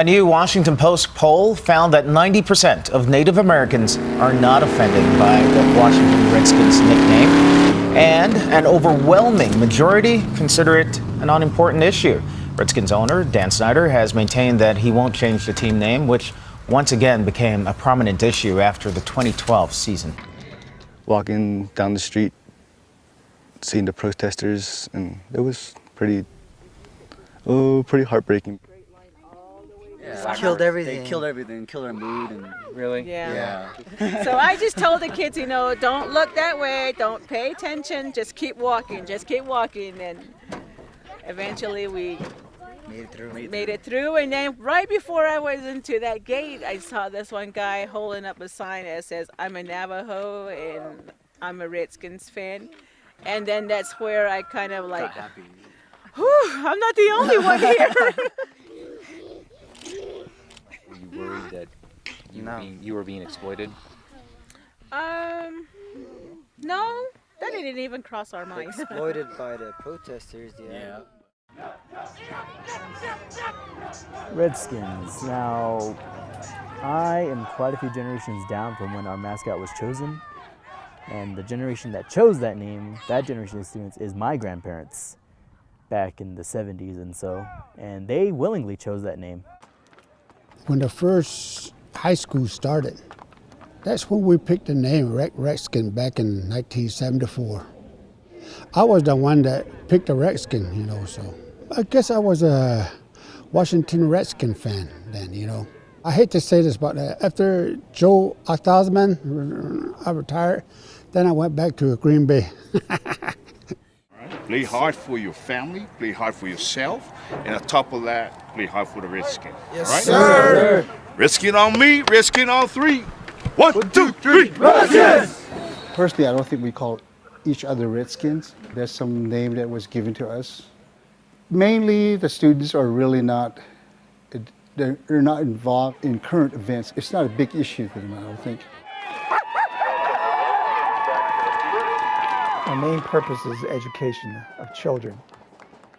A new Washington Post poll found that 90% of Native Americans are not offended by the Washington Redskins nickname, and an overwhelming majority consider it an unimportant issue. Redskins owner Dan Snyder has maintained that he won't change the team name, which once again became a prominent issue after the 2012 season. Walking down the street, seeing the protesters, and it was pretty heartbreaking. Yeah. Killed everything. They killed everything, killed our mood, and really? Yeah. So I just told the kids, don't look that way, don't pay attention, just keep walking, and eventually we made it through. And then right before I was into that gate, I saw this one guy holding up a sign that says, "I'm a Navajo and I'm a Redskins fan," and then that's where I kind of like, whew, I'm not the only one here. Were you worried that you were being exploited? No, that didn't even cross our minds. Exploited by the protesters, yeah. Redskins. Now, I am quite a few generations down from when our mascot was chosen, and the generation that chose that name, that generation of students, is my grandparents back in the 70s and they willingly chose that name. When the first high school started, that's when we picked the name Redskin back in 1974. I was the one that picked the Redskin, so I guess I was a Washington Redskin fan then, I hate to say this, but after Joe Ostazman, I retired, then I went back to Green Bay. Play hard for your family, play hard for yourself, and on top of that, play hard for the Redskins. Yes, right? sir. Redskin on me, Redskin on three. One, two, three, Redskins! Personally, I don't think we call each other Redskins. There's some name that was given to us. Mainly, the students are really not, they're not involved in current events. It's not a big issue to them, I don't think. Our main purpose is education of children.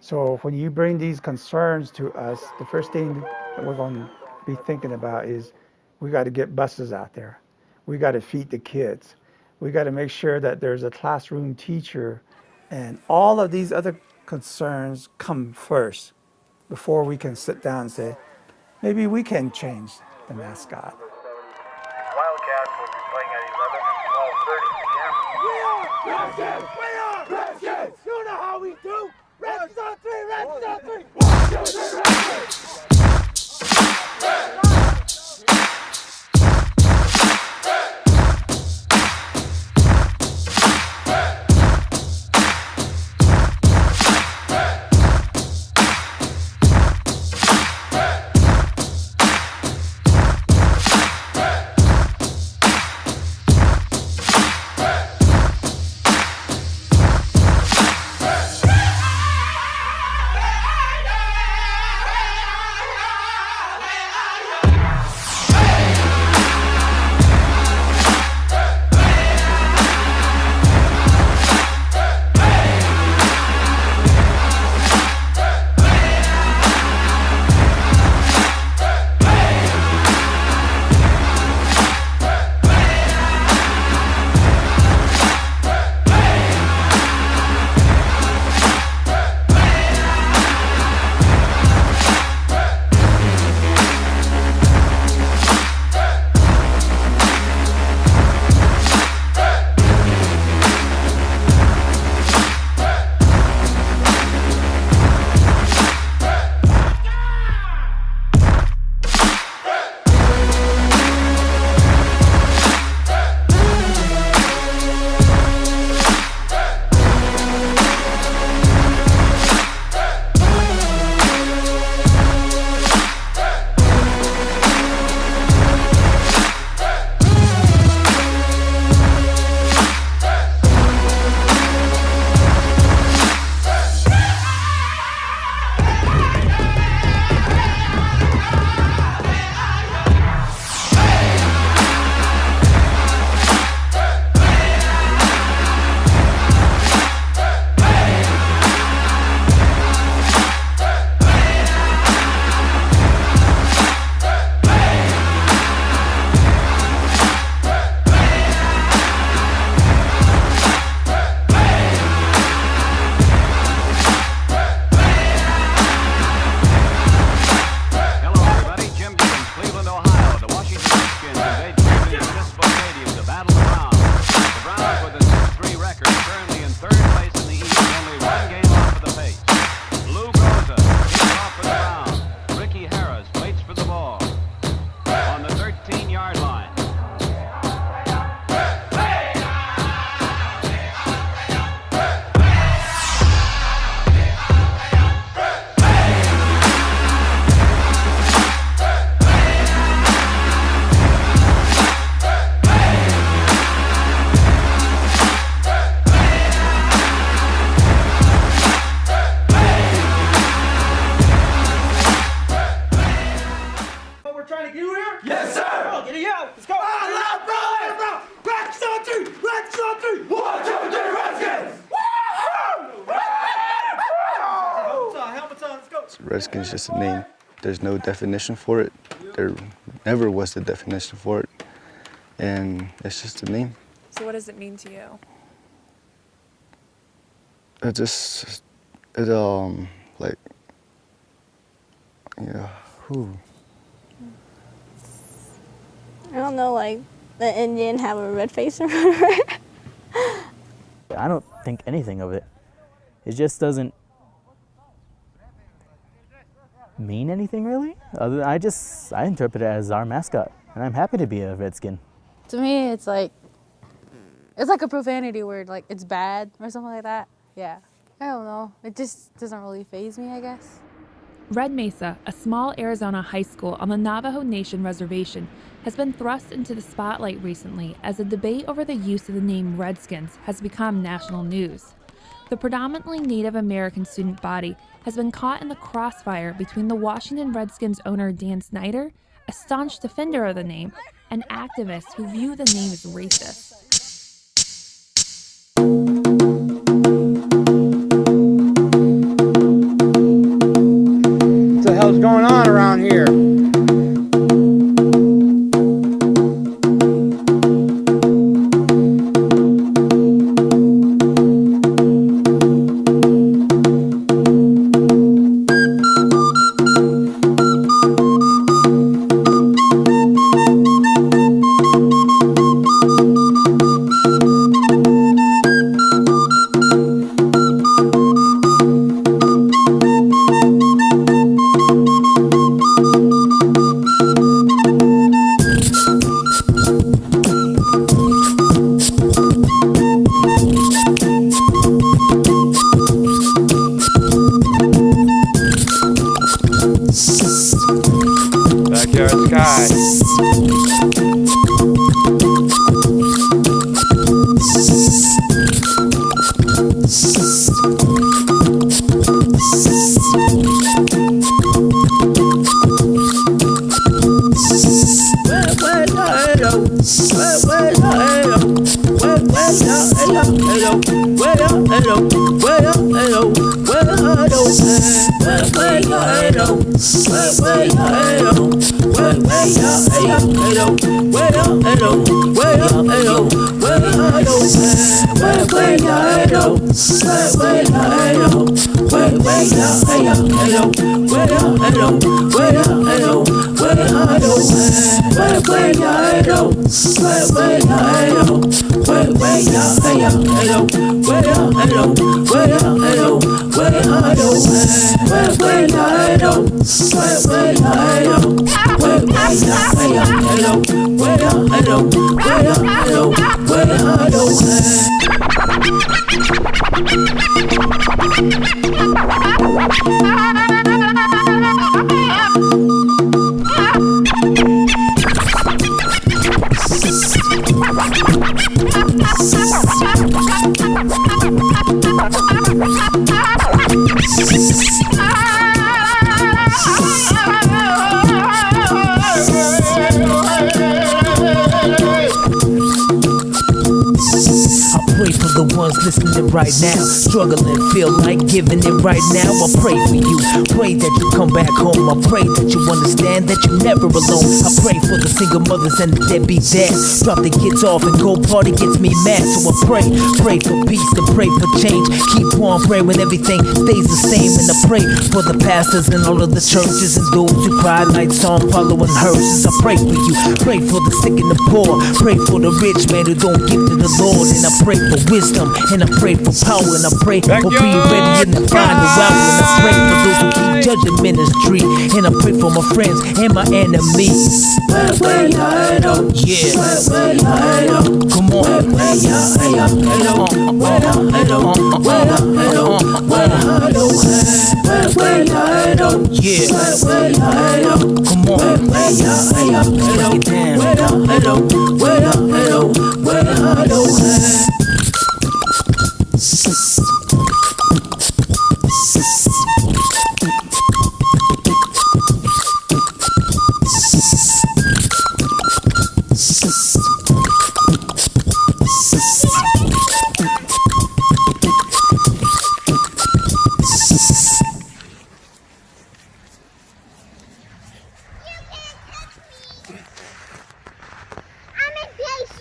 So when you bring these concerns to us, the first thing that we're going to be thinking about is we got to get buses out there. We got to feed the kids. We got to make sure that there's a classroom teacher, and all of these other concerns come first before we can sit down and say, maybe we can change the mascot. Wildcats will be playing at 11 and 12:30 p.m. We are Redskins! You know how we do! Redskins on three! Redskins on three! 1, 2, 3, Redskins! for the ball on the 13-yard line. Yes, sir! Oh, get it out! Let's go! Bro! Redskins on three! Redskins on three! 1, 2, 3, Redskins! Helmets on, let's go! Redskins is just a name. There's no definition for it. There never was a definition for it. And it's just a name. So what does it mean to you? Like, yeah, whew. I don't know, like the Indian have a red face or whatever. I don't think anything of it. It just doesn't mean anything really. I interpret it as our mascot, and I'm happy to be a Redskin. To me, it's like a profanity word, like it's bad or something like that. Yeah, I don't know. It just doesn't really faze me, I guess. Red Mesa, a small Arizona high school on the Navajo Nation reservation, has been thrust into the spotlight recently as a debate over the use of the name Redskins has become national news. The predominantly Native American student body has been caught in the crossfire between the Washington Redskins owner Dan Snyder, a staunch defender of the name, and activists who view the name as racist. What the hell's going on around here? Backyard sky. Listening right now, struggling, feel like giving it right now. I pray for you, pray that you come back home. I pray that you understand that you're never alone. I pray for the single mothers and the deadbeat dads. Drop the kids off and go party gets me mad. So I pray for peace and pray for change. Keep on praying when everything stays the same. And I pray for the pastors and all of the churches and those who cry like song following hearses. I pray for you, pray for the sick and the poor. Pray for the rich man who don't give to the Lord. And I pray for wisdom wisdom, and I pray for power, and I pray for being ready in the final hour, and I pray for those who keep judging ministry, and I pray for my friends and my enemies. Yeah, come on. Yeah, come on. Break it down.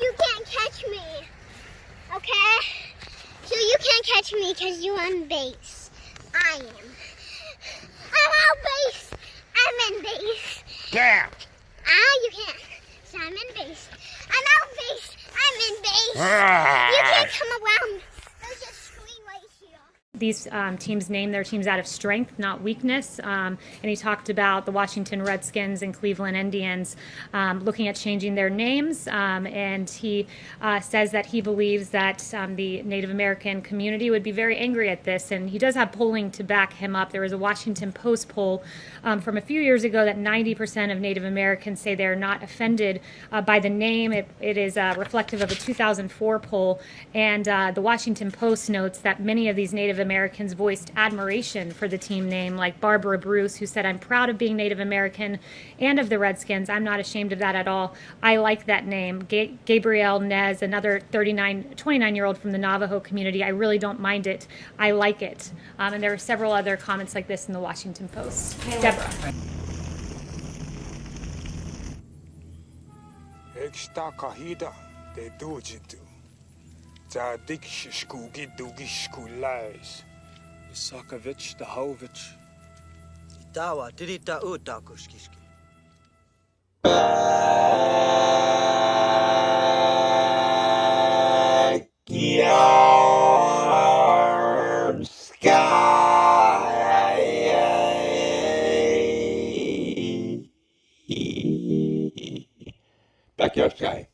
You can't catch me, okay? So you can't catch me because you're on base. I am. I'm out base. I'm in base. Yeah. You can't. So I'm in base. I'm out base. I'm in base. You can't come around. There's a screen right here. These teams name their teams out of strength, not weakness. And he talked about the Washington Redskins and Cleveland Indians looking at changing their names. And he says that he believes that the Native American community would be very angry at this. And he does have polling to back him up. There was a Washington Post poll from a few years ago that 90% of Native Americans say they're not offended by the name. It is reflective of a 2004 poll. And the Washington Post notes that many of these Native Americans voiced admiration for the team name, like Barbara Bruce, who said, "I'm proud of being Native American and of the Redskins. I'm not ashamed of that at all. I like that name." Gabrielle Nez, another 29-year-old from the Navajo community, "I really don't mind it. I like it." And there were several other comments like this in the Washington Post. Deborah. Zadik Skugi Dugi Skulais. Isakovich Dahovich. Itawa, Tirita Utakushkiski. Backyard sky. Backyard sky.